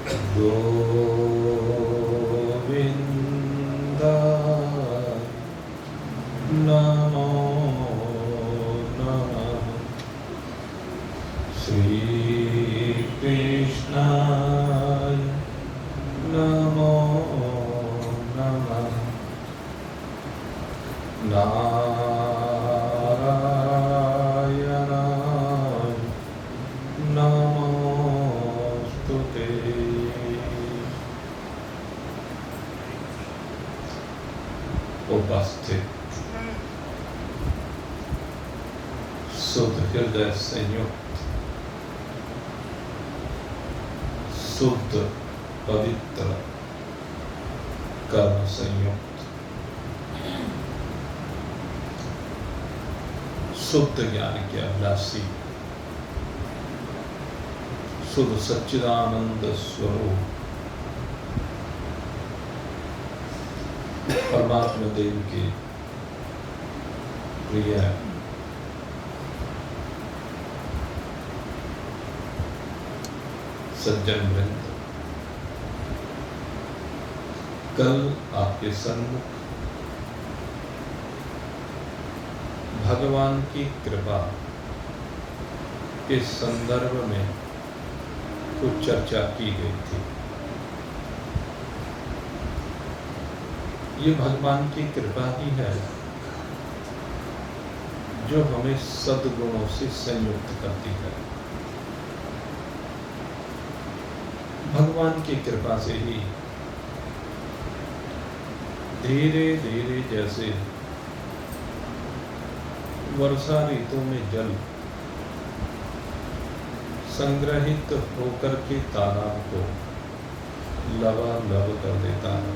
गोविंद नमो नमः। श्री कृष्णाय नमो नमः। नारायणाय नमोस्तुते। उपस्थित शुद्ध हृदय संयुक्त शुद्ध पवित्र कर्म संयुक्त शुद्ध ज्ञान के अभिलाषी शुद्ध सच्चिदानंद स्वरूप परमात्मा देव के प्रिय सज्जन वृंद, कल आपके सन्मुख भगवान की कृपा के संदर्भ में कुछ चर्चा की गई थी। ये भगवान की कृपा ही है जो हमें सद्गुणों से संयुक्त करती है। भगवान की कृपा से ही धीरे धीरे जैसे वर्षा ऋतु में जल संग्रहित होकर के तालाब को लबालब कर देता है,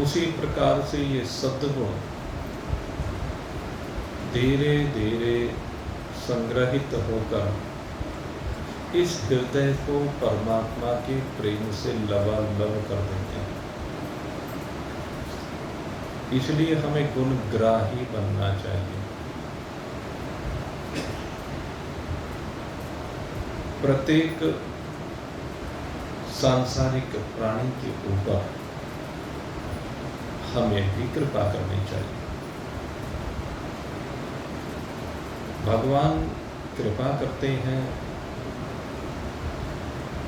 उसी प्रकार से ये सद्गुण धीरे धीरे संग्रहित होकर इस हृदय को परमात्मा के प्रेम से लबालब कर देते हैं। इसलिए हमें गुणग्राही बनना चाहिए। प्रत्येक सांसारिक प्राणी के ऊपर हमें भी कृपा करनी चाहिए। भगवान कृपा करते हैं,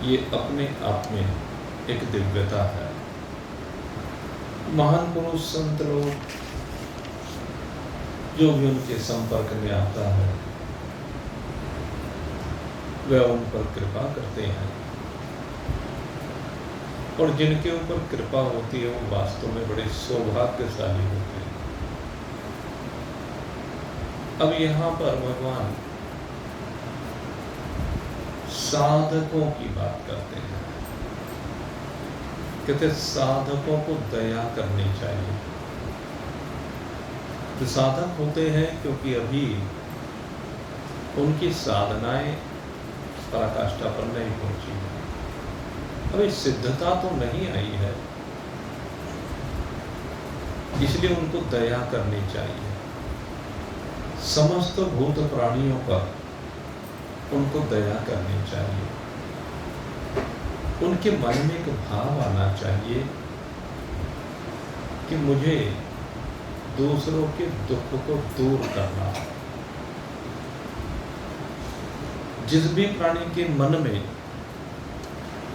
ये अपने आप में एक दिव्यता है। महान पुरुष संत लोग जो भी उनके संपर्क में आता है वह उन पर कृपा करते हैं, और जिनके ऊपर कृपा होती है वो वास्तव में बड़े सौभाग्यशाली होते हैं। अब यहाँ पर भगवान साधकों की बात करते हैं। कहते साधकों को दया करनी चाहिए। तो साधक होते हैं क्योंकि अभी उनकी साधनाएं पराकाष्ठा पर नहीं पहुंची है, अभी सिद्धता तो नहीं आई है, इसलिए उनको दया करनी चाहिए। समस्त भूत प्राणियों पर उनको दया करनी चाहिए। उनके मन में एक भाव आना चाहिए कि मुझे दूसरों के दुख को दूर करना है। जिस भी प्राणी के मन में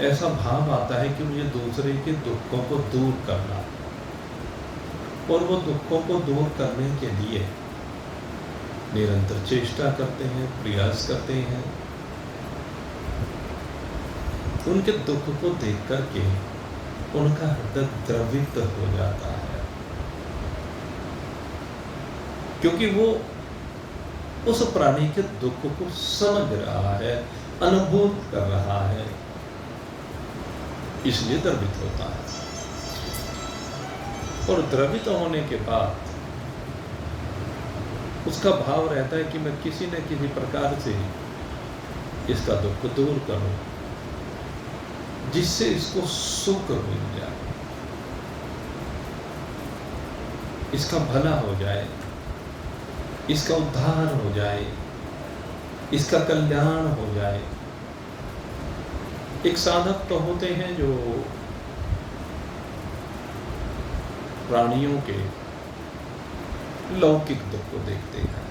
ऐसा भाव आता है कि मुझे दूसरे के दुखों को दूर करना, और वो दुखों को दूर करने के लिए निरंतर चेष्टा करते हैं, प्रयास करते हैं, उनके दुख को देख करके उनका हृदय द्रवित हो जाता है, क्योंकि वो उस प्राणी के दुख को समझ रहा है, अनुभूत कर रहा है, इसलिए द्रवित होता है। और द्रवित होने के बाद उसका भाव रहता है कि मैं किसी न किसी प्रकार से इसका दुख दूर करूं, जिससे इसको सुख मिल जाए, इसका भला हो जाए, इसका उद्धार हो जाए, इसका कल्याण हो जाए। एक साधक तो होते हैं जो प्राणियों के लौकिक दुख को देखते हैं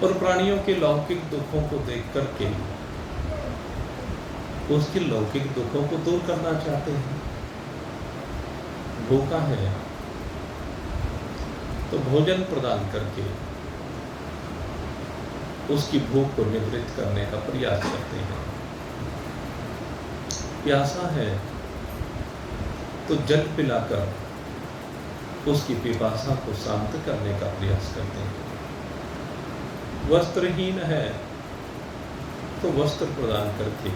और प्राणियों के लौकिक दुखों को देख करके उसके लौकिक दुखों को दूर करना चाहते हैं। भूखा है तो भोजन प्रदान करके उसकी भूख को निवृत्त करने का प्रयास करते हैं। प्यासा है तो जल पिलाकर उसकी पिपासा को शांत करने का प्रयास करते हैं। वस्त्रहीन है तो वस्त्र प्रदान करके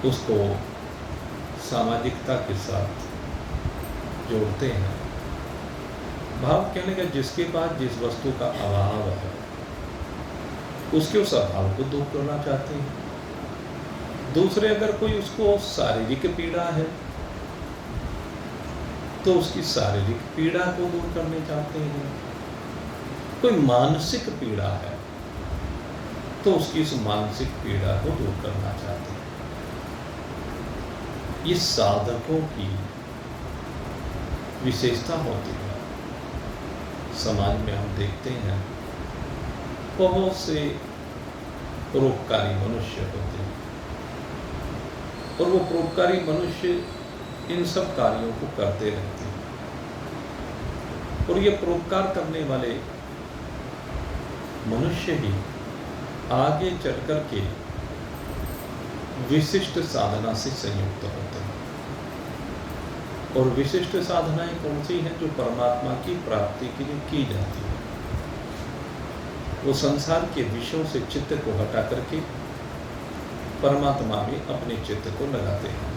उसको सामाजिकता के साथ जोड़ते हैं। भाव कहने का जिसके पास जिस वस्तु का अभाव है उसके उस अभाव को दूर करना चाहते हैं। दूसरे अगर कोई उसको शारीरिक पीड़ा है तो उसकी शारीरिक पीड़ा को दूर करने चाहते हैं। कोई मानसिक पीड़ा है तो उसकी उस मानसिक पीड़ा को दूर करना चाहते हैं। ये साधकों की विशेषता होती है। समाज में हम देखते हैं बहुत से परोपकारी मनुष्य होते हैं और वो परोपकारी मनुष्य इन सब कार्यों को करते रहते हैं और ये परोपकार करने वाले मनुष्य ही आगे चल कर के विशिष्ट साधना से संयुक्त होते हैं। और विशिष्ट साधनाएं कौन सी हैं? जो परमात्मा की प्राप्ति के लिए की जाती है। वो संसार के विषयों से चित्त को हटा करके परमात्मा में अपने चित्त को लगाते हैं।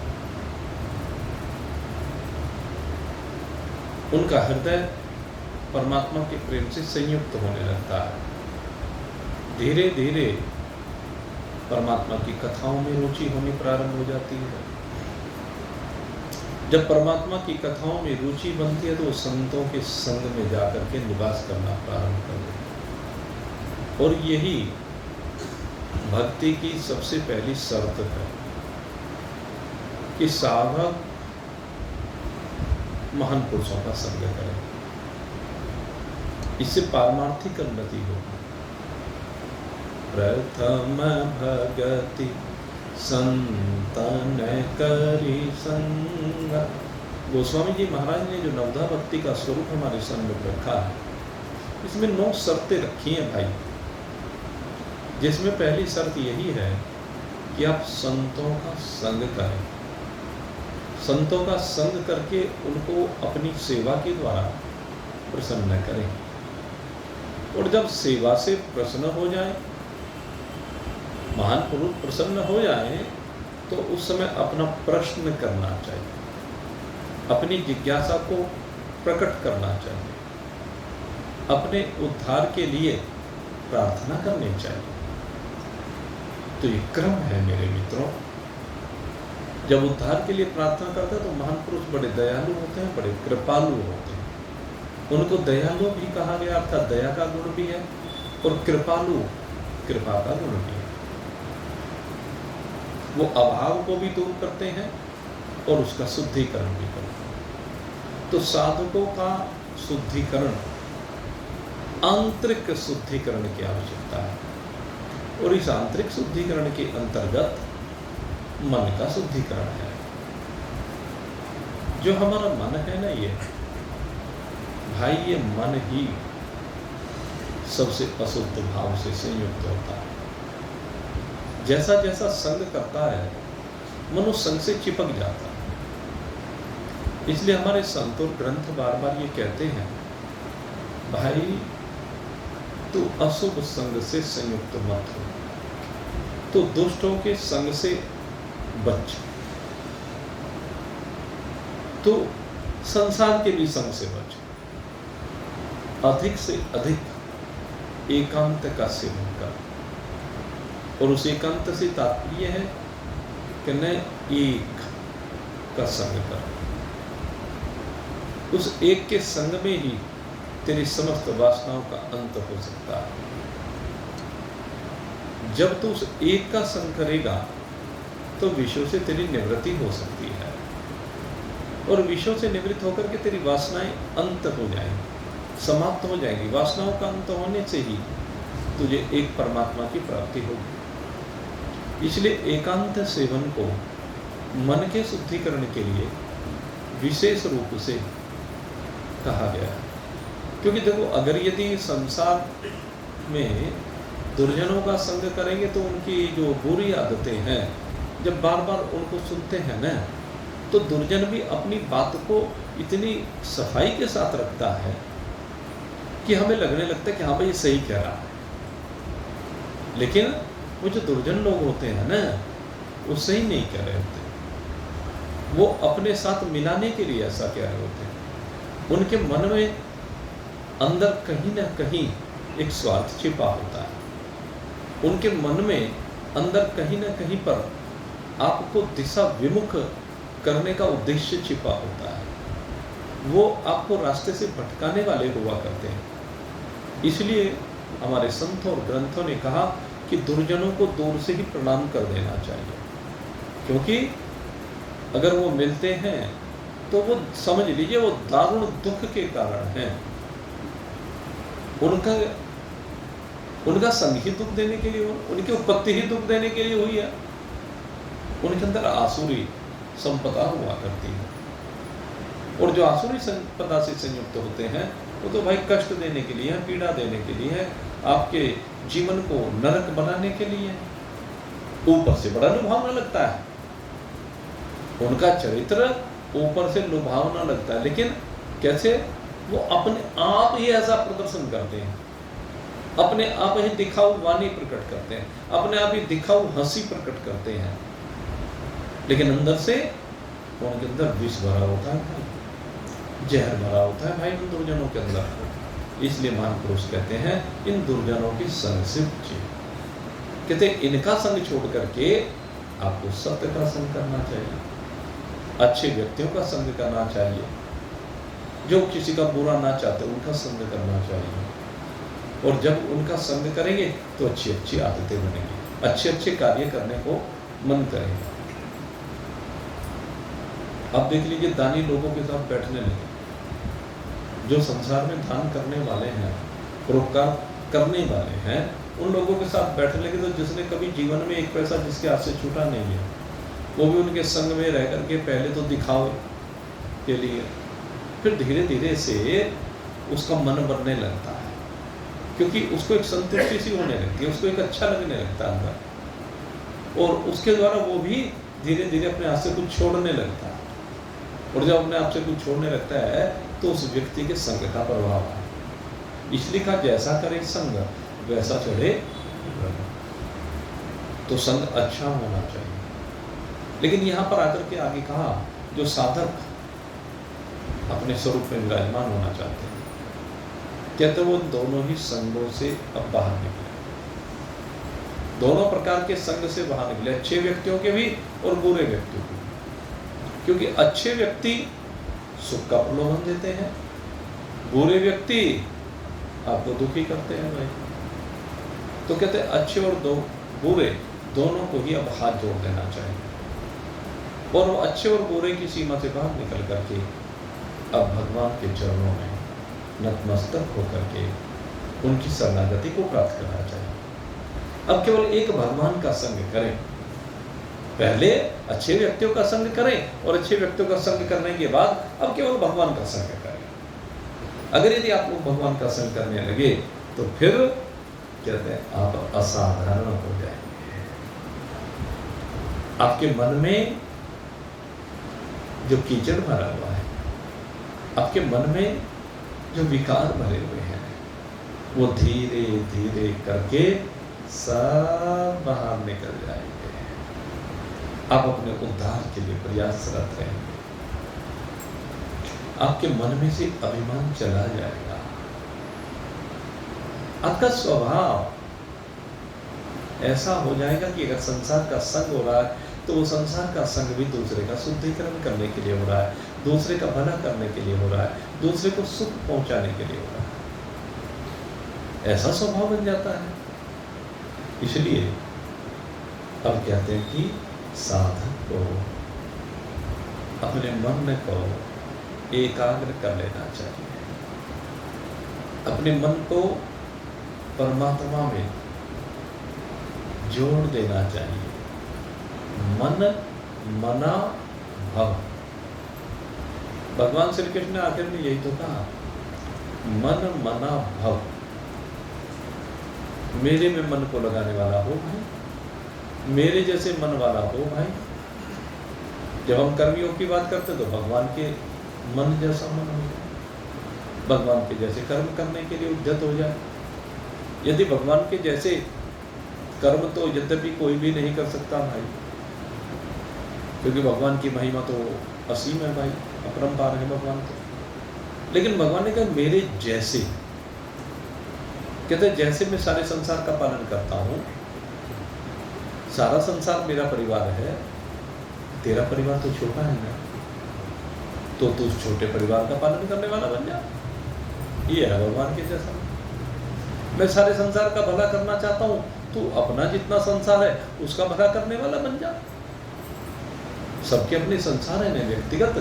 उनका हृदय परमात्मा के प्रेम से संयुक्त होने लगता है। धीरे धीरे परमात्मा की कथाओं में रुचि होनी प्रारंभ हो जाती है। जब परमात्मा की कथाओं में रुचि बनती है तो वो संतों के संग में जाकर के निवास करना प्रारंभ कर देते हैं। और यही भक्ति की सबसे पहली शर्त है कि साधक महान पुरुषों का संग करें। इससे पारमार्थिक उन्नति होगी। प्रथम भगति संतन करी संग। गोस्वामी जी महाराज ने जो नवधा भक्ति का स्वरूप हमारे सम्मुख रखा है, इसमें 9 शर्तें रखी हैं भाई, जिसमें पहली शर्त यही है कि आप संतों का संग करें। संतों का संग करके उनको अपनी सेवा के द्वारा प्रसन्न करें। और जब सेवा से प्रसन्न हो जाए, महान पुरुष प्रसन्न हो जाए, तो उस समय अपना प्रश्न करना चाहिए, अपनी जिज्ञासा को प्रकट करना चाहिए, अपने उद्धार के लिए प्रार्थना करनी चाहिए। तो ये क्रम है मेरे मित्रों। जब उद्धार के लिए प्रार्थना करते हैं तो महान पुरुष बड़े दयालु होते हैं, बड़े कृपालु होते हैं। उनको दयालु भी कहा गया, अर्थात दया का गुण भी है, और कृपालु कृपा का गुण भी है। वो अभाव को भी दूर करते हैं और उसका शुद्धिकरण भी करते हैं। तो साधकों का शुद्धिकरण, आंतरिक शुद्धिकरण की आवश्यकता है। और इस आंतरिक शुद्धिकरण के अंतर्गत मन का शुद्धिकरण है। जो हमारा मन है ना, ये भाई, ये मन ही सबसे अशुद्ध भाव से संयुक्त होता है। जैसा जैसा संग करता है, मन उस संग से चिपक जाता है। इसलिए हमारे संत और ग्रंथ बार बार ये कहते हैं, भाई तू अशुभ संग से संयुक्त मत हो, तो दुष्टों के संग से बच, तो संसार के भी संग से बच। अधिक से अधिक एकांत का सेवन कर। और उस एकांत से तात्पर्य है कि न एक का संग कर। उस एक के संग में ही तेरी समस्त वासनाओं का अंत हो सकता है। जब तू उस एक का संग करेगा तो विषयों से तेरी निवृत्ति हो सकती है, और विषयों से निवृत्त होकर के तेरी वासनाएं अंत हो जाएंगी, समाप्त हो जाएंगी। वासनाओं का अंत होने से ही तुझे एक परमात्मा की प्राप्ति होगी। इसलिए एकांत सेवन को मन के शुद्धिकरण के लिए विशेष रूप से कहा गया है। क्योंकि देखो, अगर यदि संसार में दुर्जनों का संग करेंगे तो उनकी जो बुरी आदतें हैं, जब बार बार उनको सुनते हैं ना, तो दुर्जन भी अपनी बात को इतनी सफाई के साथ रखता है कि हमें लगने लगता है कि हाँ भाई ये सही कह रहा है। लेकिन वो जो दुर्जन लोग होते हैं ना, वो सही नहीं कह रहे होते, वो अपने साथ मिलाने के लिए ऐसा कह रहे होते हैं। उनके मन में अंदर कहीं ना कहीं एक स्वार्थ छिपा होता है, उनके मन में अंदर कहीं ना कहीं पर आपको दिशा विमुख करने का उद्देश्य छिपा होता है, वो आपको रास्ते से भटकाने वाले हुआ करते हैं। इसलिए हमारे संतों और ग्रंथों ने कहा कि दुर्जनों को दूर से ही प्रणाम कर देना चाहिए, क्योंकि अगर वो मिलते हैं तो वो समझ लीजिए वो दारुण दुख के कारण हैं। उनका संग ही दुख देने के लिए, उनकी उत्पत्ति ही दुख देने के लिए हुई है। उनके अंदर आसुरी संपदा हुआ करती है, और जो आसुरी संपदा से संयुक्त होते हैं वो तो भाई कष्ट देने के लिए है, पीड़ा देने के लिए है, आपके जीवन को नरक बनाने के लिए है। ऊपर से बड़ा लुभावना लगता है, उनका चरित्र ऊपर से लुभावना लगता है, लेकिन कैसे? वो अपने आप ही ऐसा प्रदर्शन करते हैं, अपने आप ही दिखाऊ वाणी प्रकट करते हैं, अपने आप ही दिखाऊ हंसी प्रकट करते हैं, लेकिन अंदर से उनके अंदर विष भरा होता है, जहर भरा होता है भाई उन दुर्जनों के अंदर। इसलिए महान पुरुष कहते हैं इन दुर्जनों की संग से बचिए। कहते इनका संग छोड़ करके आपको सत्य का संग करना चाहिए, अच्छे व्यक्तियों का संग करना चाहिए, जो किसी का बुरा ना चाहते उनका संग करना चाहिए, और जब उनका संग करेंगे तो अच्छी अच्छी आदतें बनेंगी, अच्छे अच्छे कार्य करने को मन करेंगे। अब देख लीजिए, दानी लोगों के साथ बैठने लगे, जो संसार में दान करने वाले हैं, परोपकार करने वाले हैं, उन लोगों के साथ बैठने लगे, तो जिसने कभी जीवन में एक पैसा जिसके हाथ से छूटा नहीं है, वो भी उनके संग में रह करके पहले तो दिखावे के लिए, फिर धीरे धीरे से उसका मन बनने लगता है, क्योंकि उसको एक संतुष्टि सी होने लगती है, उसको एक अच्छा लगने लगता है अंदर, और उसके द्वारा वो भी धीरे धीरे अपने हाथ से कुछ छोड़ने लगता है, और जब अपने आप से कुछ छोड़ने लगता है तो उस व्यक्ति के संग का प्रभाव है। इसलिए कहा जैसा करे संग वैसा चढ़े। तो संग अच्छा होना चाहिए, लेकिन यहाँ पर आकर के आगे कहा जो साधक अपने स्वरूप में विराजमान होना चाहते हैं, कहते वो दोनों ही संगों से अब बाहर निकले, दोनों प्रकार के संग से बाहर निकले, अच्छे व्यक्तियों के भी और बुरे व्यक्तियों के भी। क्योंकि अच्छे व्यक्ति सुख का प्रलोभन देते हैं, बुरे व्यक्ति आपको दुखी करते हैं भाई। तो कहते हैं अच्छे और बुरे दोनों को ही अब हाथ जोड़ देना चाहिए, और वो अच्छे और बुरे की सीमा से बाहर निकल करके अब भगवान के चरणों में नतमस्तक होकर के उनकी शरणागति को प्राप्त करना चाहिए। अब केवल एक भगवान का संग करें, पहले अच्छे व्यक्तियों का संग करें, और अच्छे व्यक्तियों का संग करने के बाद अब केवल भगवान का संग करें। अगर यदि आप लोग भगवान का संग करने लगे तो फिर कहते हैं आप असाधारण हो जाएंगे। आपके मन में जो कीचड़ भरा हुआ है, आपके मन में जो विकार भरे हुए हैं, वो धीरे धीरे करके सब बाहर निकल जाएंगे। आप अपने उद्धार के लिए प्रयासरत रहेंगे, आपके मन में से अभिमान चला जाएगा, आपका स्वभाव ऐसा हो जाएगा कि अगर संसार का संग हो रहा है तो वो संसार का संग भी दूसरे का शुद्धिकरण करने के लिए हो रहा है, दूसरे का भला करने के लिए हो रहा है, दूसरे को सुख पहुंचाने के लिए हो रहा है। ऐसा स्वभाव बन जाता है। इसलिए अब कहते हैं कि साधक को अपने मन को एकाग्र कर लेना चाहिए, अपने मन को परमात्मा में जोड़ देना चाहिए। मन मना भव, भगवान श्री कृष्ण ने आखिर में यही तो कहा, मन मना भव, मेरे में मन को लगाने वाला हो भाई, मेरे जैसे मन वाला हो भाई। जब हम कर्मयोग की बात करते तो भगवान के मन जैसा मन हो जाए, भगवान के जैसे कर्म करने के लिए उद्यत हो जाए। यदि भगवान के जैसे कर्म तो यद्यपि कोई भी नहीं कर सकता भाई, क्योंकि भगवान की महिमा तो असीम है भाई, अपरंपार है भगवान तो। लेकिन भगवान ने कहा मेरे जैसे, कहते जैसे मैं सारे संसार का पालन करता हूँ, सारा संसार मेरा परिवार है, तेरा परिवार तो छोटा है ना, तो तू उस छोटे परिवार का पालन करने वाला बन जा। ये है भगवान के जैसा। मैं सारे संसार का भला करना चाहता हूँ, तू अपना जितना संसार है उसका भला करने वाला बन जा। सबके अपने संसार है ना व्यक्तिगत,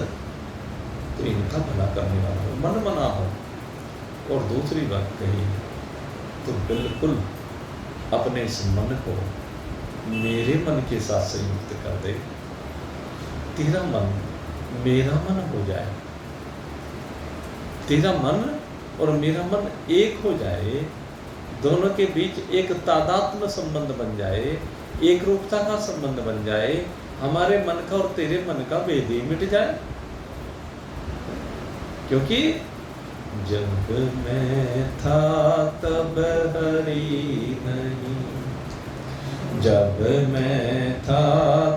तो इनका भला करने वाला हो, मन मना हो। और दूसरी बात कही तो बिल्कुल अपने इस मन को मेरे मन के साथ संयुक्त कर दे, तेरा मन मेरा मन हो जाए, तेरा मन और मेरा मन एक हो जाए, दोनों के बीच एक तादात्म्य संबंध बन जाए, एक रूपता का संबंध बन जाए, हमारे मन का और तेरे मन का भेद ही मिट जाए। क्योंकि जब मैं था तब हरि नहीं, जब मैं था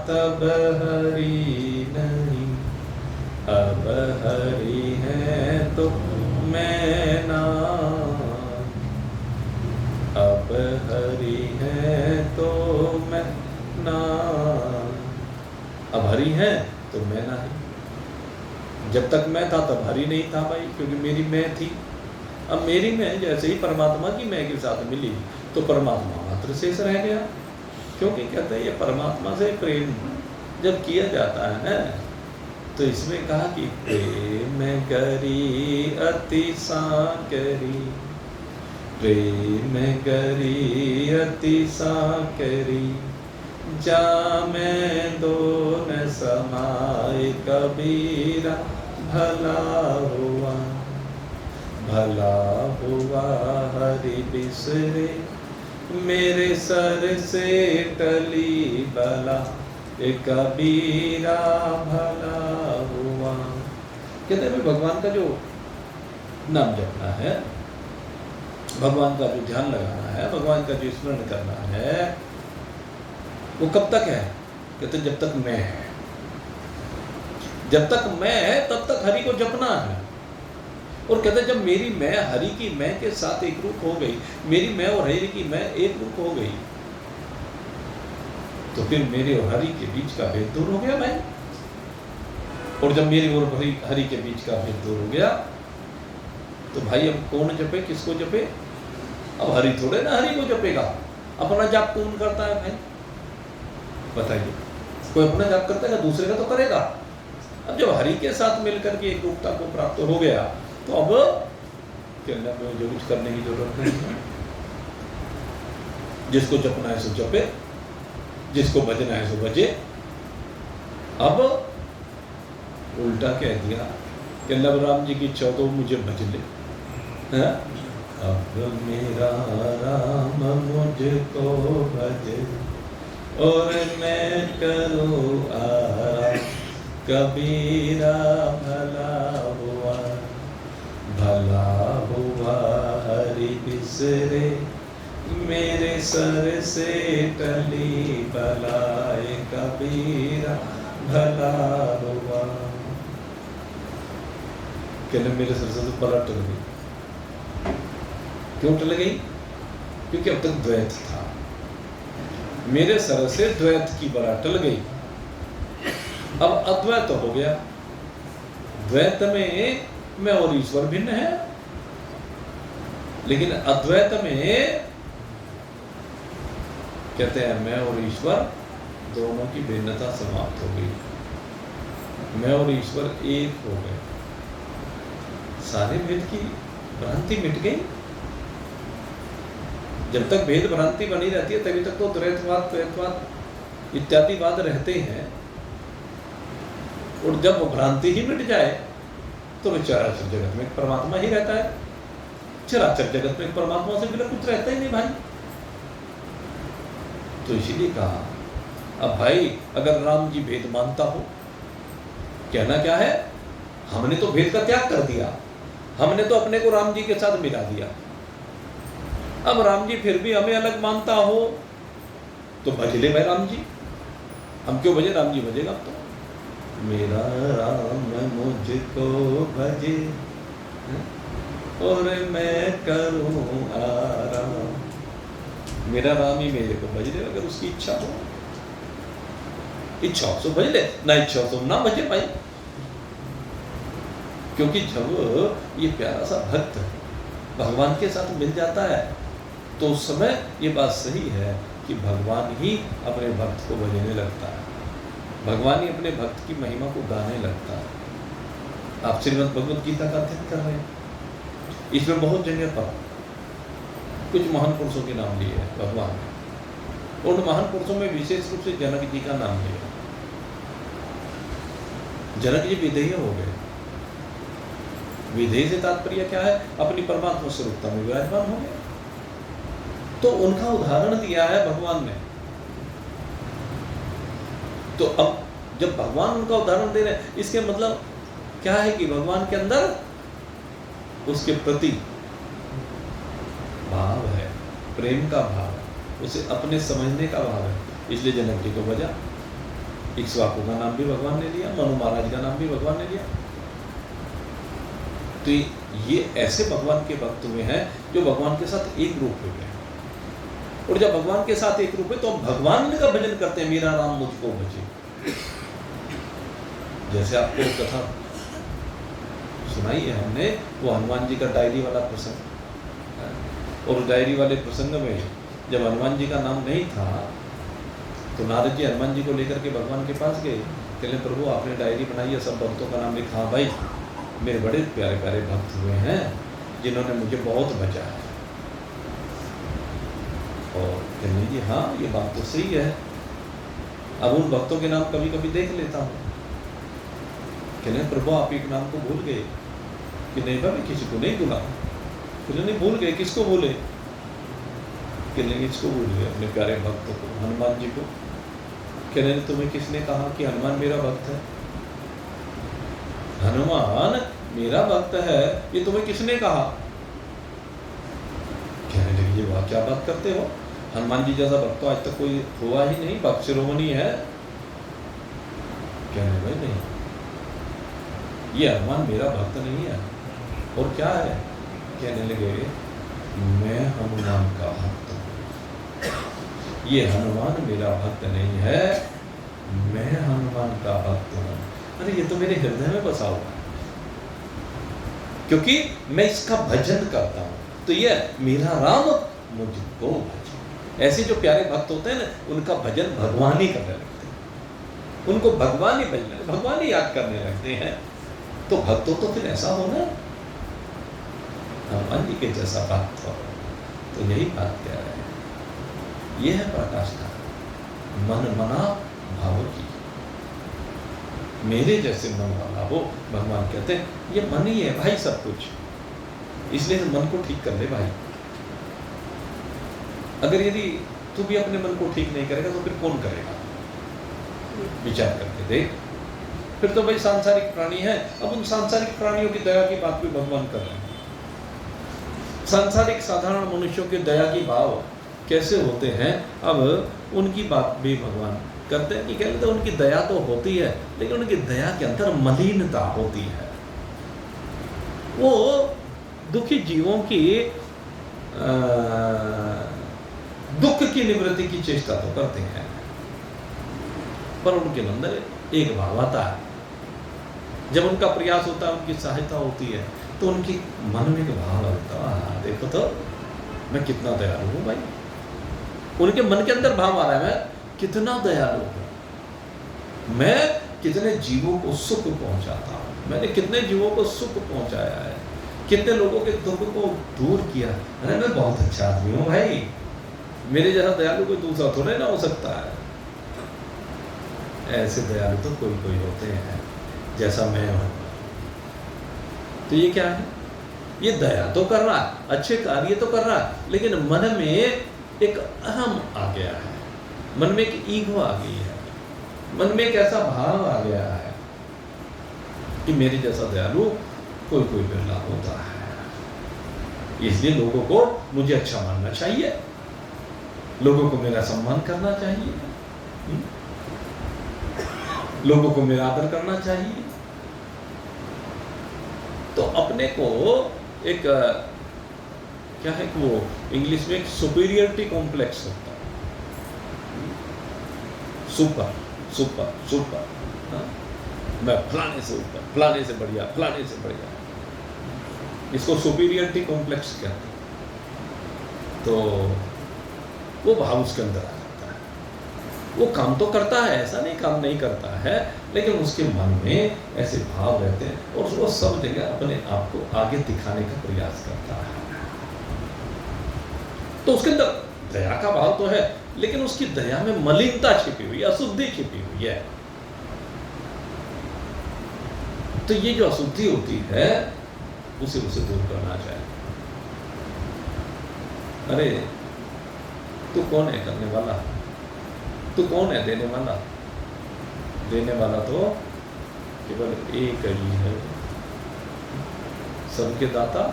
तब हरि नहीं, अब हरि है तो मैं ना, अब हरि है तो मैं ना, अब हरि है तो मैं ना है। जब तक मैं था तब हरि नहीं था भाई, क्योंकि मेरी मैं थी। अब मेरी मैं जैसे ही परमात्मा की मैं के साथ मिली तो परमात्मा मात्र शेष रह गया। क्योंकि कहते हैं ये परमात्मा से प्रेम जब किया जाता है तो इसमें कहा कि प्रेम करी अति साकरी, प्रेम करी अति साकरी, जामे दोन समाए कबीरा, भला हुआ भला हुआ हरि बिसरे, मेरे सर से टली बला, एक कबीरा भला हुआ। कहते हैं भगवान का जो नाम जपना है, भगवान का जो ध्यान लगाना है, भगवान का जो स्मरण करना है, वो कब तक है? कहते जब तक मैं है। जब तक मैं है तब तक हरि को जपना है। और कहते जब मेरी मैं हरि की मैं के साथ एक रूप हो गई, मेरी मैं और हरि की मैं एक रूप हो गई, तो फिर मेरे और हरि के बीच का भेद दूर हो गया भाई। और जब मेरे और हरि के बीच का भेद दूर हो गया तो भाई अब कौन जपे, किसको जपे? अब हरि थोड़े ना हरि को जपेगा, अपना जाप कौन करता है भाई? बताइए, कोई अपना जाप करता है, दूसरे का तो करेगा। अब जब हरि के साथ मिलकर के एक रूपता को प्राप्त हो गया तो अब जो कुछ करने की जरूरत नहीं है। जिसको जपना है सो जपे, जिसको भजना है सो भजे। अब उल्टा कह दिया कि लवराम जी की 14 मुझे भज ले, है? अब मेरा राम मुझको भजे और मैं करूँ आराम, कबीरा भला हुआ हरि बिसरे, मेरे सर से टली बलाए, कबीरा भला हुआ। कहने मेरे सर से तो बला टल गई। क्यों टल गई? क्योंकि अब तक द्वैत था। मेरे सर से द्वैत की बला टल गई, अब अद्वैत हो गया। द्वैत में मैं और ईश्वर भिन्न है, लेकिन अद्वैत में कहते हैं मैं और ईश्वर दोनों की भिन्नता समाप्त हो गई, मैं और ईश्वर एक हो गए, सारे भेद की भ्रांति मिट गई। जब तक भेद भ्रांति बनी रहती है तभी तक तो द्वैतवाद द्वैतवाद इत्यादि वाद रहते हैं, और जब वो भ्रांति ही मिट जाए तो चराचर जगत में एक परमात्मा ही रहता है। चराचर जगत में एक परमात्मा से बिना कुछ रहता ही नहीं भाई। तो इसीलिए कहा, अब भाई अगर राम जी भेद मानता हो, कहना क्या है, हमने तो भेद का त्याग कर दिया, हमने तो अपने को राम जी के साथ मिला दिया। अब राम जी फिर भी हमें अलग मानता हो तो भज ले भाई राम जी। हम क्यों भजे, राम जी भजेगा। अब तो मेरा राम मुझको भजे और मैं करूं आराम। मेरा राम ही मेरे को भज ले, अगर उसकी इच्छा हो। इच्छा हो तो भज ले, ना इच्छा हो तो ना भजे भाई। क्योंकि जब ये प्यारा सा भक्त भगवान के साथ मिल जाता है तो उस समय ये बात सही है कि भगवान ही अपने भक्त को भजने लगता है, भगवान ही अपने भक्त की महिमा को गाने लगता है। आप श्रीमद् भगवद गीता का अध्ययन कर रहे हैं, इसमें बहुत जगह पर कुछ महान पुरुषों के नाम लिए हैं भगवान ने। उन महान पुरुषों में विशेष रूप से जनक जी का नाम लिया। जनक जी विधेय हो गए। विधेय से तात्पर्य क्या है, अपनी परमात्मा स्वरूपता में विराजमान हो गए। तो उनका उदाहरण दिया है भगवान ने। तो अब जब भगवान उनका उदाहरण दे रहे हैं, इसके मतलब क्या है कि भगवान के अंदर उसके प्रति भाव है, प्रेम का भाव है, उसे अपने समझने का भाव है। इसलिए जनक जी को भजा। इक्ष्वाकु का नाम भी भगवान ने लिया, मनु महाराज का नाम भी भगवान ने लिया। तो ये ऐसे भगवान के भक्त हुए हैं जो भगवान के साथ एक रूप हो गए। और जब भगवान के साथ एक रूप है तो भगवान का भजन करते हैं, मेरा राम मुझको भजे। जैसे आपको कथा सुनाई है हमने, वो हनुमान जी का डायरी वाला प्रसंग। और डायरी वाले प्रसंग में जब हनुमान जी का नाम नहीं था तो नारद जी हनुमान जी को लेकर के भगवान के पास गए। कहले प्रभु आपने डायरी बनाई है, सब भक्तों का नाम लिखा। हाँ भाई, मेरे बड़े प्यारे प्यारे भक्त हुए हैं जिन्होंने मुझे बहुत बचाया है। और कहने जी हाँ ये बात तो सही है, अब उन भक्तों के नाम कभी कभी देख लेता हूँ। कहने प्रभु आप एक नाम को भूल गए। कि नहीं भाई किसी को नहीं भूला। कहने नहीं भूल गए, किसको भूले। कहने इसको भूल गए, अपने प्यारे भक्तों को, हनुमान जी को। कहने तुम्हें किसने कहा कि हनुमान मेरा भक्त है। हनुमान मेरा भक्त है ये तुम्हें किसने कहा। कहने लगी ये वाह क्या बात करते हो, हनुमान जी जैसा भक्त तो आज तक कोई हुआ ही नहीं, भक्त शिरोमणि है। कहने भाई नहीं, ये हनुमान मेरा भक्त नहीं है। और क्या है। कहने लगे मैं हनुमान का भक्त हूँ। ये हनुमान मेरा भक्त नहीं है, मैं हनुमान का भक्त हूँ। अरे ये तो मेरे हृदय में बसा हुआ है, क्योंकि मैं इसका भजन करता हूँ। तो ये मेरा राम मुझको भजे। ऐसे जो प्यारे भक्त होते हैं ना, उनका भजन भगवान ही करने लगते हैं, उनको भगवान ही भजन, भगवान ही याद करने लगते हैं। तो भक्तों तो फिर ऐसा हो ना, हनुमान जी के जैसा भक्त हो। तो यही बात कह रहे हैं। यह है पराकाष्ठा, मन मना भाव की। मेरे जैसे मन वाला हो, भगवान कहते हैं ये मन ही है भाई सब कुछ। इसलिए तो मन को ठीक कर ले भाई। अगर यदि तू भी अपने मन को ठीक नहीं करेगा तो फिर कौन करेगा। विचार करके देख, फिर तो भाई सांसारिक प्राणी है। अब उन सांसारिक प्राणियों की दया की बात भी भगवान कर रहे हैं। सांसारिक साधारण मनुष्यों के दया की भाव कैसे होते हैं, अब उनकी बात भी भगवान करते हैं कि कहते हैं उनकी दया तो होती है, लेकिन उनकी दया के अंदर मलिनता होती है। वो दुखी जीवों की दुख की निवृत्ति की चेष्टा तो करते हैं, पर उनके अंदर एक भाव आता है। जब उनका प्रयास होता है, उनकी सहायता होती है, तो उनकी मन में एक भाव आता है, देखो तो मैं कितना दयालु हूँ भाई, उनके मन के अंदर भाव आ रहा है, मैं कितना दयालु हूं, मैं कितने जीवों को सुख पहुंचाता हूं, मैंने कितने जीवों को सुख पहुंचाया है, कितने लोगों के दुख को दूर किया। अरे मैं बहुत अच्छा आदमी हूं भाई, मेरे जैसा दयालु कोई दूसरा थोड़े ना हो सकता है। ऐसे दयालु तो कोई कोई होते हैं जैसा मैं हूं। तो ये क्या है, ये दया तो कर रहा है, अच्छे कार्य तो कर रहा है, लेकिन मन में एक अहम आ गया है, मन में एक ईगो आ गई है, मन में एक ऐसा भाव आ गया है कि मेरे जैसा दयालु कोई कोई बिरला होता है। इसलिए लोगों को मुझे अच्छा मानना चाहिए, लोगों को मेरा सम्मान करना चाहिए, लोगों को मेरा आदर करना चाहिए। तो अपने को एक क्या है कि वो इंग्लिश में एक सुपीरियरिटी कॉम्प्लेक्स होता है, सुपर सुपर सुपर, हाँ? मैं फलाने से ऊपर, फलाने से बढ़िया, फलाने से बढ़िया, इसको सुपीरियरिटी कॉम्प्लेक्स कहते हैं। तो वो भाव उसके अंदर आ जाता है, वो काम तो करता है, ऐसा नहीं काम नहीं करता है, लेकिन उसके मन में ऐसे भाव रहते हैं और वो सब जगह अपने आप को आगे दिखाने का प्रयास करता है। तो उसके अंदर दया का भाव तो है, लेकिन उसकी दया में मलिनता छिपी हुई है, अशुद्धि छिपी हुई है। तो ये जो अशुद्धि होती है उसे दूर करना चाहिए। अरे तू कौन है करने वाला, तू कौन है देने वाला? देने वाला तो केवल एक ही है, सबके दाता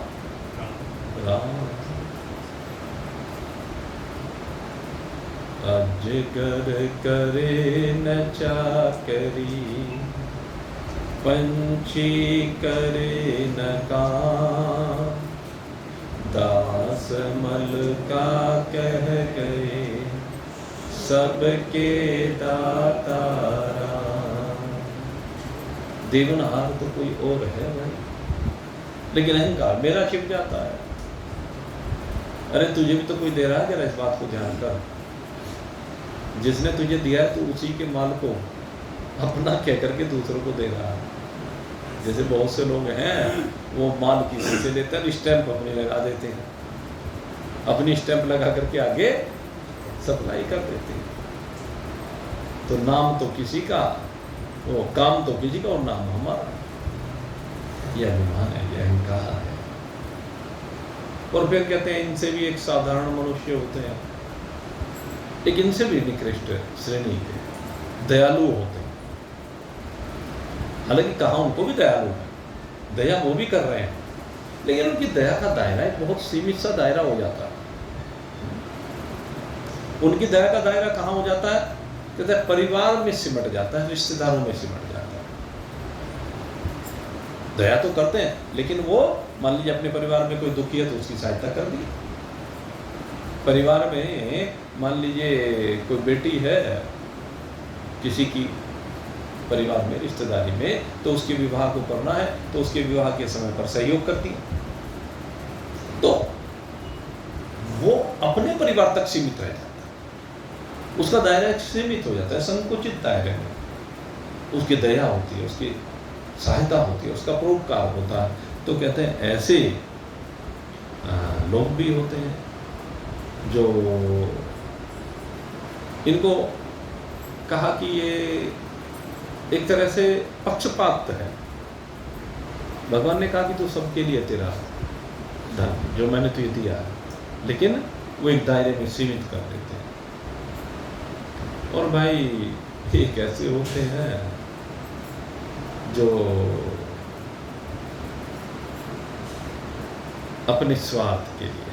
राम। अजगर करे न चाकरी, पंछी करे न काम, दास मल का कह गए सबके दाता राम। देवनहार तो कोई और है भाई, लेकिन अहंकार मेरा छिप जाता है। अरे तुझे भी तो कोई दे रहा है, जरा इस बात को ध्यान कर। जिसने तुझे दिया है तो उसी के माल को अपना कह करके दूसरों को दे रहा है। जैसे बहुत से लोग हैं वो माल किसी से लेते हैं, स्टैंप अपनी लगा देते हैं, अपनी स्टैंप लगा करके आगे सप्लाई कर देते हैं। तो नाम तो किसी का, वो काम तो किसी का और नाम हमारा। यह अभिमान है, यह अहंकार है। और फिर कहते हैं इनसे भी एक साधारण मनुष्य होते हैं, लेकिन इनसे भी निकृष्ट श्रेणी के दयालु होते हैं। हालांकि कहा उनको भी दयालु है, दया वो भी कर रहे हैं, लेकिन उनकी दया का दायरा एक बहुत सीमित सा दायरा हो जाता है। उनकी दया का दायरा कहाँ हो जाता है? कहते हैं परिवार में सिमट जाता है, रिश्तेदारों में सिमट जाता है। दया तो करते हैं, लेकिन वो मान लीजिए अपने परिवार में कोई दुखी है तो उसकी सहायता कर दी। परिवार में मान लीजिए कोई बेटी है किसी की, परिवार में रिश्तेदारी में, तो उसके विवाह को करना है तो उसके विवाह के समय पर सहयोग करती है। तो वो अपने परिवार तक सीमित रह जाता है, उसका दायरा सीमित हो जाता है, संकुचित दायरे में। उसकी दया होती है, उसकी सहायता होती है, उसका परोपकार होता है। तो कहते हैं ऐसे लोग भी होते हैं जो इनको कहा कि ये एक तरह से पक्षपात है। भगवान ने कहा कि तू सबके लिए तेरा धन जो मैंने तुझे दिया है, लेकिन वो एक दायरे में सीमित कर देते हैं। और भाई ये कैसे होते हैं जो अपने स्वार्थ के लिए,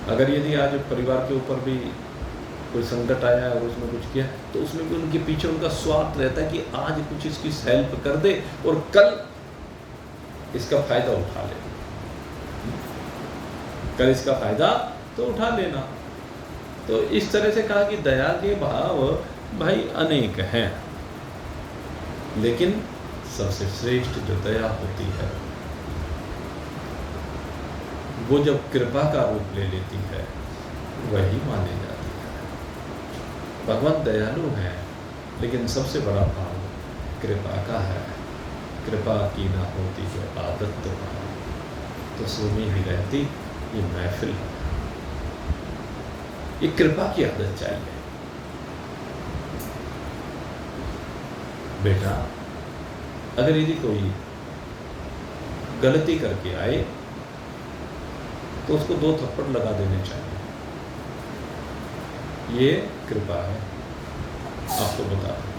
अगर यदि आज परिवार के ऊपर भी कोई संकट आया है और उसमें कुछ किया तो उसमें भी उनके पीछे उनका स्वार्थ रहता है कि आज कुछ इसकी हेल्प कर दे और कल इसका फायदा उठा ले, कल इसका फायदा तो उठा लेना। तो इस तरह से कहा कि दया के भाव भाई अनेक हैं, लेकिन सबसे श्रेष्ठ जो दया होती है वो जब कृपा का रूप ले लेती है, वही मानी जाती है। भगवान दयालु हैं, लेकिन सबसे बड़ा भाव कृपा का है। कृपा की ना होती जो आदत तो सुनी ही रहती ये महफिल। ये कृपा की आदत चाहिए। बेटा अगर यदि कोई गलती करके आए तो उसको 2 थप्पड़ लगा देने चाहिए। ये कृपा है। आपको बता दूं,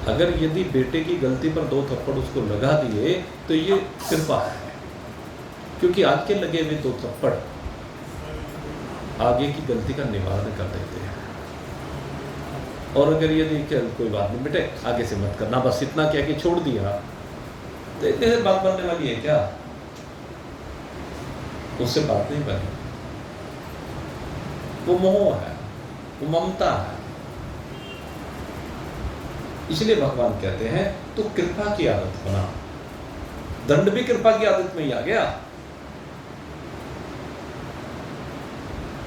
अगर यदि बेटे की गलती पर 2 थप्पड़ उसको लगा दिए तो ये कृपा है, क्योंकि आज के लगे हुए 2 थप्पड़ आगे की गलती का निवारण कर देते हैं। और अगर यदि कोई बात नहीं बेटे आगे से मत करना, बस इतना क्या कि छोड़ दिया, तो इतने से बात बनने वाली है क्या? उससे बात नहीं बनी। वो मोह है, वो ममता है। इसलिए भगवान कहते हैं तो कृपा की आदत बना। दंड भी कृपा की आदत में ही आ गया।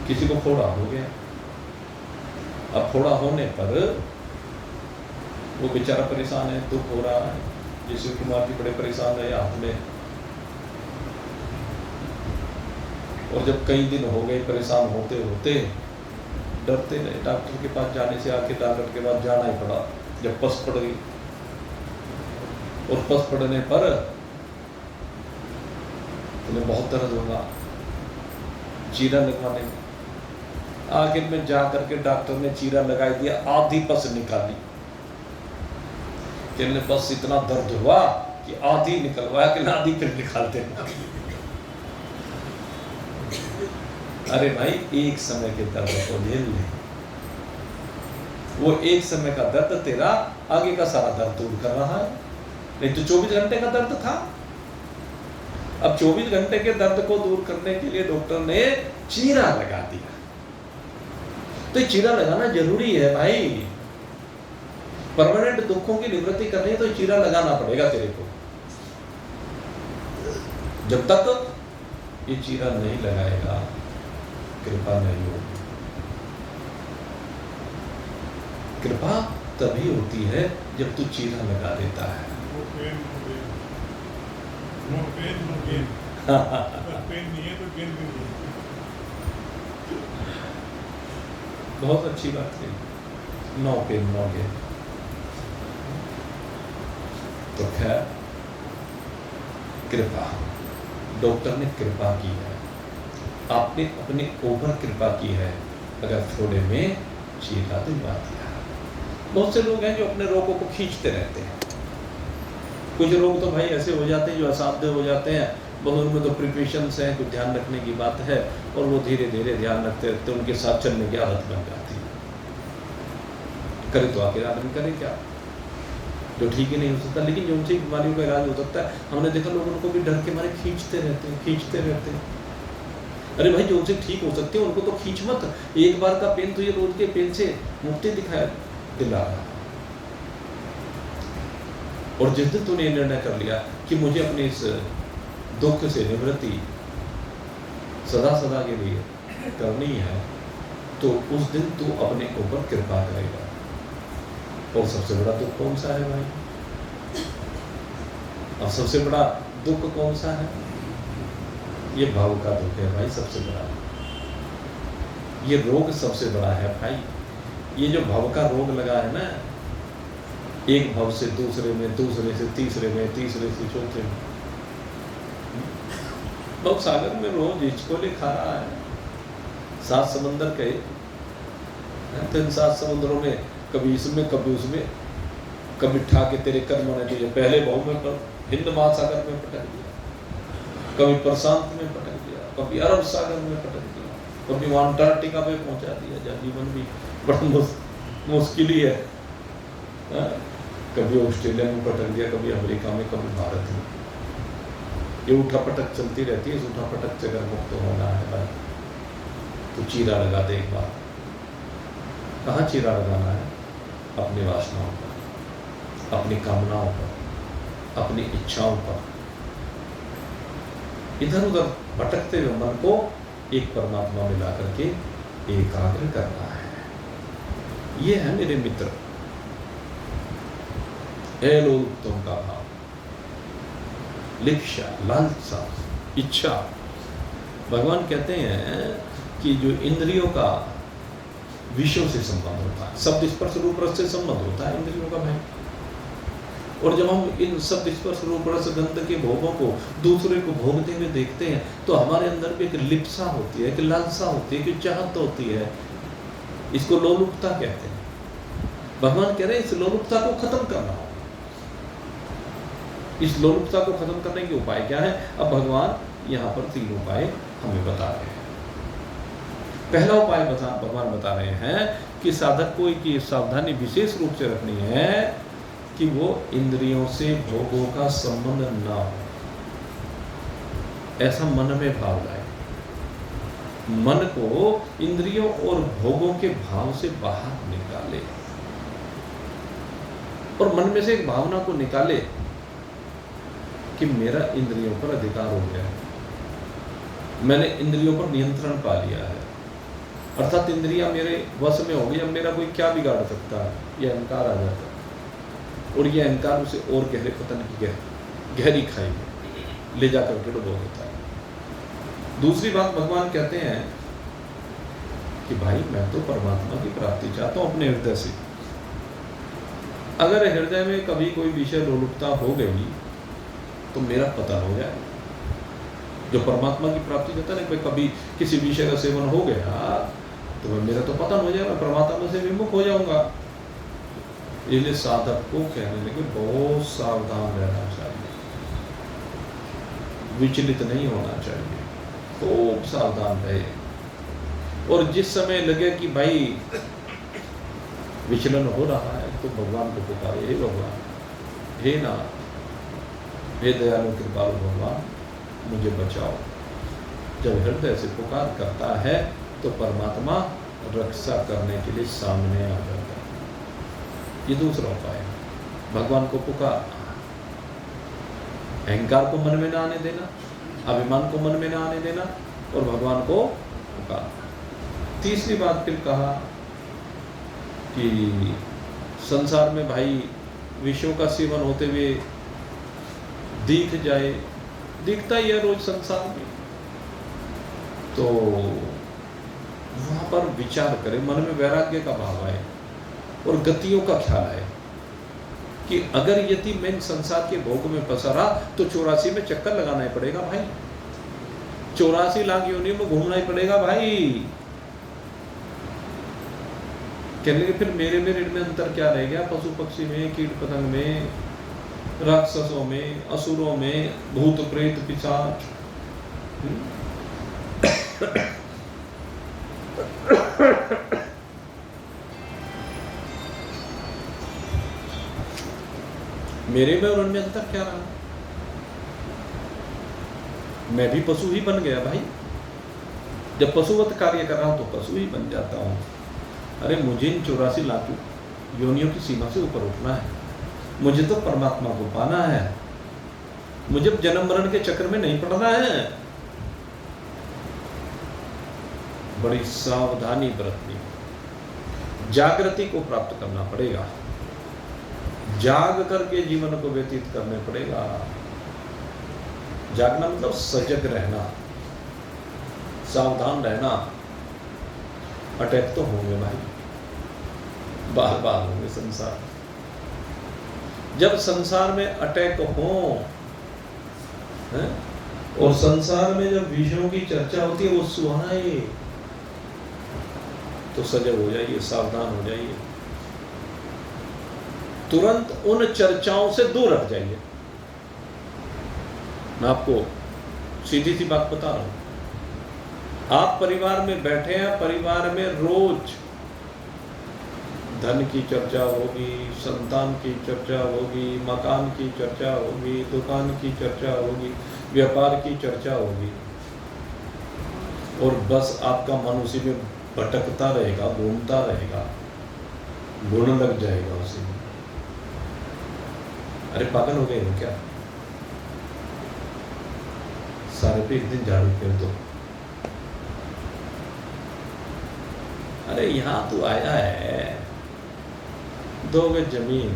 किसी को फोड़ा हो गया, अब फोड़ा होने पर वो बेचारा परेशान है, दुख हो रहा है। जैसे कुमार जी बड़े परेशान रहे हाथ में, और जब कई दिन हो गए परेशान होते होते डरते रहे, डॉक्टर के पास जाने से आके डॉक्टर के पास जाना ही पड़ा। जब पस पड़ गई और पस पड़ने पर तुम्हें बहुत दर्द होगा, चीरा लगवाने में। आखिर में जा करके डॉक्टर ने चीरा लगा दिया, आधी पस निकाली। कहने बस इतना दर्द हुआ कि आधी निकलवाया, कि आधी फिर निकालते हैं। अरे भाई एक समय के दर्द को झेल ले, वो एक समय का दर्द तेरा आगे का सारा दर्द दूर कर रहा है। नहीं तो 24 घंटे का दर्द था। अब 24 घंटे के दर्द को दूर करने के लिए डॉक्टर ने चीरा लगा दिया। तो चीरा लगाना जरूरी है भाई। परमानेंट दुखों की निवृत्ति करनी है तो चीरा लगाना पड़ेगा तेरे को। जब तक ये चीरा नहीं लगाएगा कृपा नहीं होगी। कृपा तभी होती है जब तू चीरा लगा देता है। बहुत अच्छी बात कही, नो पेन नो गेन। तो खैर कृपा, डॉक्टर ने कृपा की है, आपने अपने ऊपर कृपा की है अगर थोड़े में चीरा दिलवा दिया। बहुत से लोग हैं जो अपने रोगों को खींचते रहते हैं। कुछ रोग तो भाई ऐसे हो जाते हैं जो असाध्य हो जाते हैं, बहुत उनमें तो प्रिपरेशंस हैं, कुछ ध्यान रखने की बात है, और वो धीरे धीरे ध्यान रखते रखते उनके साथ चलने की आदत बन जाती है। करे तो आखिर आदमी करे क्या, जो ठीक ही नहीं हो सकता। लेकिन जो उनसे बीमारियों का इलाज हो सकता है, हमने देखा लोग उनको भी डर के मारे खींचते रहते हैं। अरे भाई जो उनसे ठीक हो सकते हैं उनको तो खींच मत। एक बार का पेन तो ये रोज के पेन से मुक्ति दिला रहा। और जिस दिन तूने निर्णय कर लिया कि मुझे अपने इस दुख से निवृत्ति सदा सदा के लिए करनी है, तो उस दिन तू अपने ऊपर कृपा करेगा। और सबसे बड़ा दुख कौन सा है भाई? और सबसे बड़ा दुख कौन सा है? ये भाव का दुख है भाई, सबसे बड़ा। ये रोग सबसे बड़ा है भाई। ये जो भव का रोग लगा है ना, एक भव से दूसरे में, दूसरे से तीसरे में, तीसरे से चौथे में। लोग सागर में रोज हिचकोले खा रहा है। 7 समंदर के 7 समुद्रों में, कभी इसमें कभी उसमें, कभी ठा के तेरे कर्म ने तुझे पहले भव में हिंद महासागर में पटक दिया, कभी प्रशांत में पटक दिया, कभी अरब सागर में पटक दिया, कभी वहां अंटार्कटिका पे पहुंचा दिया, जहाँ जीवन भी बड़ा मुश्किल ही है। कभी ऑस्ट्रेलिया में पटक दिया, कभी अमेरिका में, कभी भारत में। ये उठा पटक चलती रहती है। इस उठा पटक से अगर मुक्त होना है भाई तो चीरा लगा दे एक बार। कहाँ चीरा लगाना है? अपनी वासनाओं पर, अपनी कामनाओं पर, अपनी इच्छाओं पर। इधर उधर भटकते हुए मन को एक परमात्मा में ला करके एकाग्र करना है। ये है मेरे मित्र लोलुप्तम का भाव, लिप्सा, लालसा, इच्छा। भगवान कहते हैं कि जो इंद्रियों का विषयों से संबंध होता है, शब्द स्पर्श रूप रस से संबंध होता है इंद्रियों का भाई। और जब हम इन शब्द स्पर्श रूप रस गंध के भोगों को दूसरे को भोगते हुए देखते हैं तो हमारे अंदर भी एक लिप्सा होती है, एक लालसा होती है, एक चाहत होती है। इसको लोलुपता कहते हैं। भगवान कह रहे हैं इस लोलुपता को खत्म करना होगा। इस लोलुपता को खत्म करने के उपाय क्या है? अब भगवान यहाँ पर 3 उपाय हमें बता रहे हैं। पहला उपाय भगवान बता रहे हैं कि साधक को की सावधानी विशेष रूप से रखनी है कि वो इंद्रियों से भोगों का संबंध ना हो, ऐसा मन में भाव लाए। मन को इंद्रियों और भोगों के भाव से बाहर निकाले और मन में से एक भावना को निकाले कि मेरा इंद्रियों पर अधिकार हो गया है, मैंने इंद्रियों पर नियंत्रण पा लिया है, अर्थात इंद्रियां मेरे वश में हो गई। अब मेरा कोई क्या बिगाड़ सकता है? यह अहंकार आ जाता है और यह अहंकार उसे और गहरे पतन की गहरी खाई में ले जाकर के डुबो देता है। दूसरी बात भगवान कहते हैं कि भाई मैं तो परमात्मा की प्राप्ति चाहता हूं अपने हृदय से। अगर हृदय में कभी कोई विषय लोलुपता हो गई तो मेरा पतन हो जाए। जो परमात्मा की प्राप्ति चाहता है ना, कभी किसी विषय का सेवन हो गया तो मेरा तो पतन हो जाएगा, परमात्मा से विमुख हो जाऊंगा। इसलिए साधक को कहने लगे बहुत सावधान रहना चाहिए, विचलित नहीं होना चाहिए, खूब सावधान रहे। और जिस समय लगे कि भाई विचलन हो रहा है तो भगवान को पुकारे, हे भगवान, हे नाथ, हे दयालु कृपालु भगवान, मुझे बचाओ। जब हृदय से पुकार करता है तो परमात्मा रक्षा करने के लिए सामने आ जाता है। ये दूसरा उपाय है, भगवान को पुकारना, अहंकार को मन में ना आने देना, अभिमान को मन में ना आने देना और भगवान को पुकारना। तीसरी बात फिर कहा कि संसार में भाई विषयों का सेवन होते हुए दिख जाए, दिखता ही है रोज संसार में, तो वहां पर विचार करें, मन में वैराग्य का भाव आए और गतियों का ख्याल आए कि अगर यदि मैं संसार के भोग में फंसा रहा तो 84 में चक्कर लगाना ही पड़ेगा भाई, 84 लाख योनियों में घूमना ही पड़ेगा भाई। कहने लगे फिर मेरे में इनमें अंतर क्या रह गया? पशु पक्षी में, कीट पतंग में, राक्षसों में, असुरों में, भूत प्रेत पिशाच, मेरे में और उनमें अंतर क्या रहा? मैं भी पशु ही बन गया भाई। जब पशुवत कार्य कर रहा हूं तो पशु ही बन जाता हूं। अरे मुझे इन 84 लाख योनियों की सीमा से ऊपर उठना है, मुझे तो परमात्मा को पाना है, मुझे जन्म मरण के चक्कर में नहीं पड़ना है। बड़ी सावधानी बरतनी, जागृति को प्राप्त करना पड़ेगा, जाग करके जीवन को व्यतीत करने पड़ेगा। जागना मतलब सजग रहना, सावधान रहना। अटैक तो होंगे भाई, बार बार होंगे संसार। जब संसार में अटैक हो और संसार में जब विषयों की चर्चा होती है वो सुहाए, तो सजग हो जाइए, सावधान हो जाइए, तुरंत उन चर्चाओं से दूर हट जाइए। मैं आपको सीधी सी बात बता रहा हूं, आप परिवार में बैठे हैं, परिवार में रोज धन की चर्चा होगी, संतान की चर्चा होगी, मकान की चर्चा होगी, दुकान की चर्चा होगी, व्यापार की चर्चा होगी, और बस आपका मन उसी में भटकता रहेगा, घूमता रहेगा, गुण लग जाएगा उसी में। अरे पागल हो गए हो क्या? सारे पे एक दिन झाड़ू फेर दो, अरे यहाँ तू आया है, 2 गज जमीन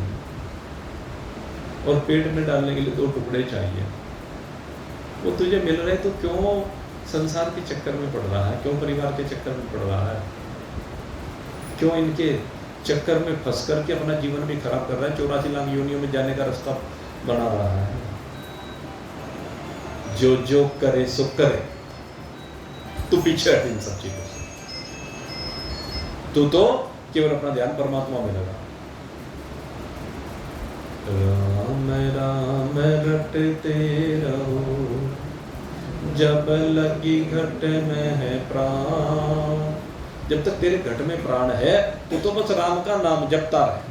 और पेट में डालने के लिए 2 टुकड़े चाहिए, वो तुझे मिल रहे, तो क्यों संसार के चक्कर में पड़ रहा है, क्यों परिवार के चक्कर में पड़ रहा है, क्यों इनके चक्कर में फंस करके अपना जीवन भी खराब कर रहा है, 84 लाख योनियों में जाने का रास्ता बना रहा है। जो जो करे सो करे, तू पीछे हट इन सब चीजों से, तू तो केवल अपना ध्यान परमात्मा में लगा। राम राम रटते रहो, जब लगी घट में है प्राण। जब तक तेरे घट में प्राण है तो बस राम का नाम जपता रहे,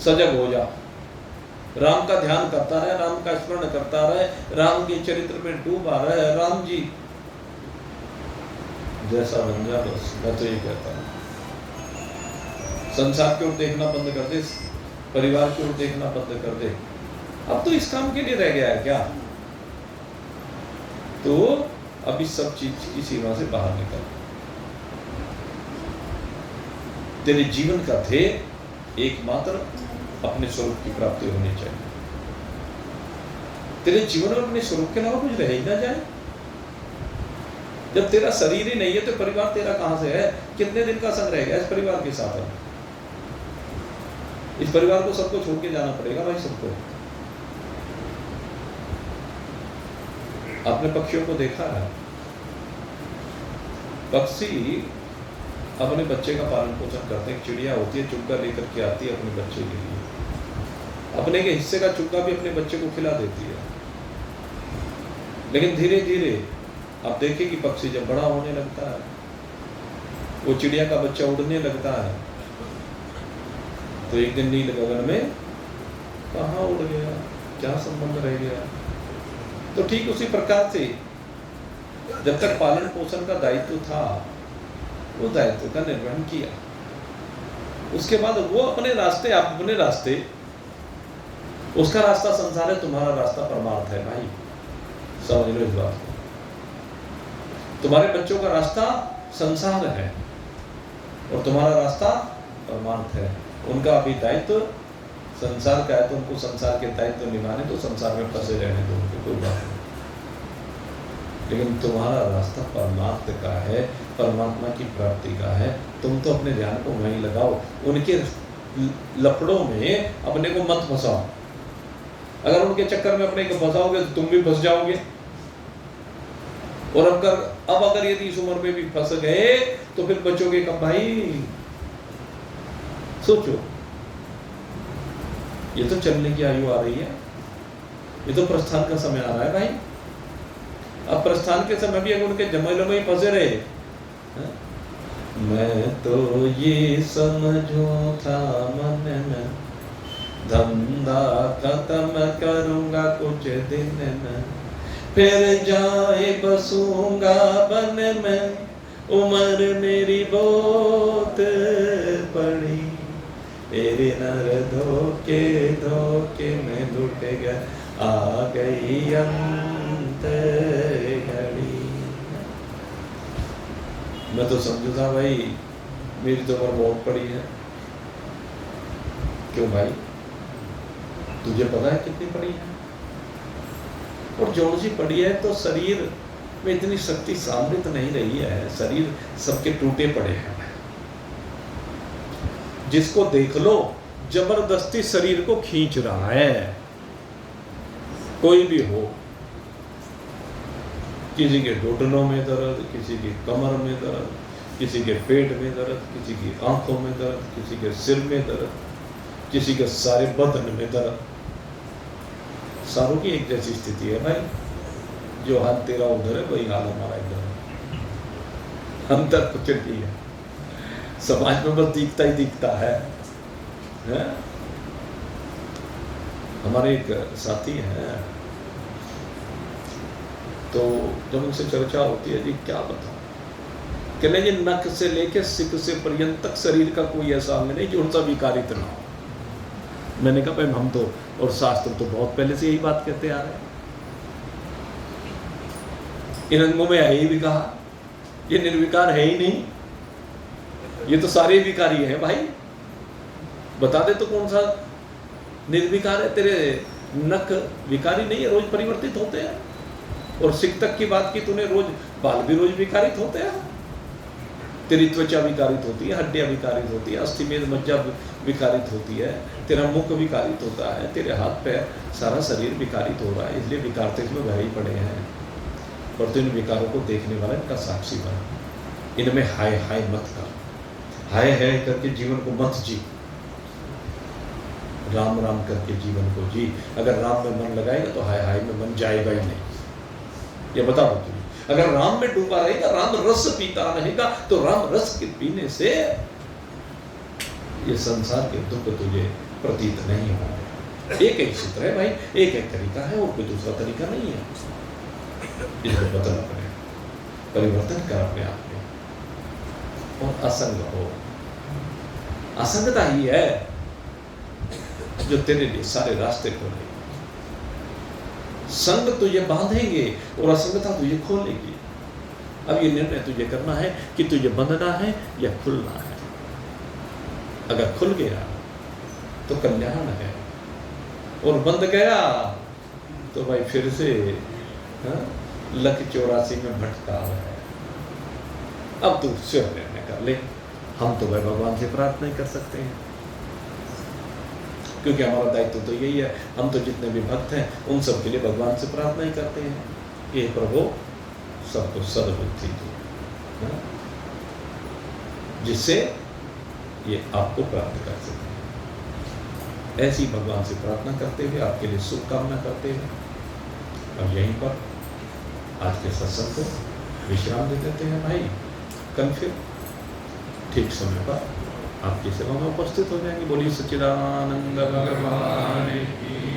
सजग हो जा, राम का ध्यान करता रहे, राम का स्मरण करता रहे, राम के चरित्र में डूबा रहे, राम जी जैसा बन जा। बस मैं तो ये कहता हूँ, संसार की ओर देखना बंद कर दे, परिवार की ओर देखना बंद कर दे। अब तो इस काम के लिए रह गया है क्या? तो अब इस सब चीज की सीमा से बाहर निकल। तेरे जीवन का ध्येय एकमात्र अपने स्वरूप की प्राप्ति होनी चाहिए। तेरे जीवन में अपने स्वरूप के अलावा कुछ रह ही ना जाए। जब तेरा शरीर ही नहीं है तो परिवार तेरा कहां से है? कितने दिन का संग रह गया इस परिवार के साथ? इस परिवार को सबको छोड़ के जाना पड़ेगा भाई, सबको। आपने पक्षियों को देखा है? पक्षी अपने बच्चे का पालन पोषण करते हैं। चिड़िया होती है, चुग्गा लेकर के आती है अपने बच्चे के लिए, अपने के हिस्से का चुग्गा भी अपने बच्चे को खिला देती है। लेकिन धीरे धीरे आप देखिए कि पक्षी जब बड़ा होने लगता है, वो चिड़िया का बच्चा उड़ने लगता है, तो एक दिन नील गगन में कहाँ उड़ गया, क्या संबंध रह गया। तो ठीक उसी प्रकार से जब तक पालन पोषण का दायित्व था, वो दायित्व का निर्वहन किया। उसके बाद वो अपने रास्ते, आप अपने रास्ते, उसका रास्ता संसार है, तुम्हारा रास्ता परमार्थ है भाई, समझ लो इस बात को। तुम्हारे बच्चों का रास्ता संसार है और तुम्हारा रास्ता परमार्थ है। उनका अभी दायित्व संसार का है, तो उनको संसार के दायित्व निभाने, तो संसार में फंसे रहने दो, उनको कोई बात नहीं। लेकिन तुम्हारा रास्ता परमार्थ का है, परमात्मा की प्राप्ति का है। तुम तो अपने ध्यान को वहीं लगाओ, उनके लफड़ों में अपने को मत फंसाओ। अगर उनके चक्कर में अपने को फंसाओगे तो तुम भी फंस जाओगे। और अब अगर यदि इस उम्र में भी फंस गए तो फिर बचोगे कब भाई? सोचो, ये तो चलने की आयु आ रही है, ये तो प्रस्थान का समय आ रहा है भाई। अब प्रस्थान के समय भी अगर उनके जमेलों में ही फंसे रहे, मैं तो ये समझू था मन में, धंधा खत्म करूंगा कुछ दिन में, फिर जाए बसूंगा बन में, उम्र मेरी बहुत बड़ी, तेरे नर धोखे धोखे में लुट गया, आ गई अंत घड़ी। मैं तो समझू था भाई मेरी तो उम्र बहुत पड़ी है। क्यों भाई, तुझे पता है कितनी पड़ी है? और जोर सी पड़ी है तो शरीर में इतनी शक्ति सामृत नहीं रही है, शरीर सबके टूटे पड़े हैं। जिसको देख लो जबरदस्ती शरीर को खींच रहा है, कोई भी हो, किसी के घुटनों में दर्द, किसी की कमर में दर्द, किसी के पेट में दर्द, किसी की आंखों में दर्द, किसी के सिर में दर्द, किसी के सारे बदन में दर्द। सारों की एक जैसी स्थिति है भाई। जो हाल तेरा उधर है वही हाल हमारा इधर है, अंतर कुछ नहीं है। समाज में बस दिखता ही दिखता है। हमारे एक साथी हैं, तो जब उनसे चर्चा होती है, जी क्या बताऊं, कहने जी नख से लेके सिक से पर्यंत तक शरीर का कोई ऐसा अंग नहीं जो उनसा विकारित ना हो। मैंने कहा भाई हम तो, और शास्त्र तो बहुत पहले से यही बात कहते आ रहे हैं, इन अंगों में है ही विकार, ये निर्विकार है ही नहीं। ये तो सारे विकारी हैं भाई, बता दे तो कौन सा निर्विकार है। तेरे नख विकारी नहीं है, रोज परिवर्तित होते हैं। और सिख तक की बात की तूने, रोज बाल भी रोज विकारित होते हैं। तेरी त्वचा विकारित होती है, हड्डियां विकारित होती है, अस्थिमेद मज्जा विकारित होती है, तेरा मुख विकारित होता है, तेरे हाथ पैर सारा शरीर विकारित हो रहा है। इसलिए विकार तो इसमें भरे ही पड़े हैं। और तो इन विकारों को देखने वाला इनका साक्षी बना। इनमें हाय हाय मत कर, हाय हाय करके जीवन को मत जी, राम राम करके जीवन को जी। अगर राम में मन लगाएगा तो हाय हाय में मन जाएगा ही नहीं। ये बता दो तुम्हें, अगर राम में डूबा रहेगा, राम रस पीता रहेगा, तो राम रस के पीने से ये संसार के दुख तुझे प्रतीत नहीं होंगे। एक एक सूत्र है भाई, एक एक तरीका है, और कोई दूसरा तरीका नहीं है। इसको बदल अपने, परिवर्तन कर अपने आप में, और असंग हो। असंगता ही है जो तेरे लिए सारे रास्ते खोलेगी। संग तुझे बांधेंगे और असंगता तुझे खोलेगी। अब ये निर्णय तुझे करना है कि तुझे बंधना है या खुलना है। अगर खुल गया तो कल्याण है, और बंध गया तो भाई फिर से लख 84 में भटका है। अब तू स्वयं निर्णय कर ले। हम तो भाई भगवान से प्रार्थना ही कर सकते हैं, क्योंकि हमारा दायित्व तो यही है। हम तो जितने भी भक्त हैं उन सब के लिए भगवान से प्रार्थना ही करते हैं, ये प्रभु सबको सद्बुद्धि दो, जिससे ये आपको प्राप्त कर सके। ऐसी भगवान से प्रार्थना करते हुए, आपके लिए शुभकामना करते हुए, और यहीं पर आज के सत्संग को विश्राम दे देते हैं भाई। कल फिर ठीक समय पर आपकी सेवा में उपस्थित हो जाएंगे। बोलिए सच्चिदानंद भगवान की।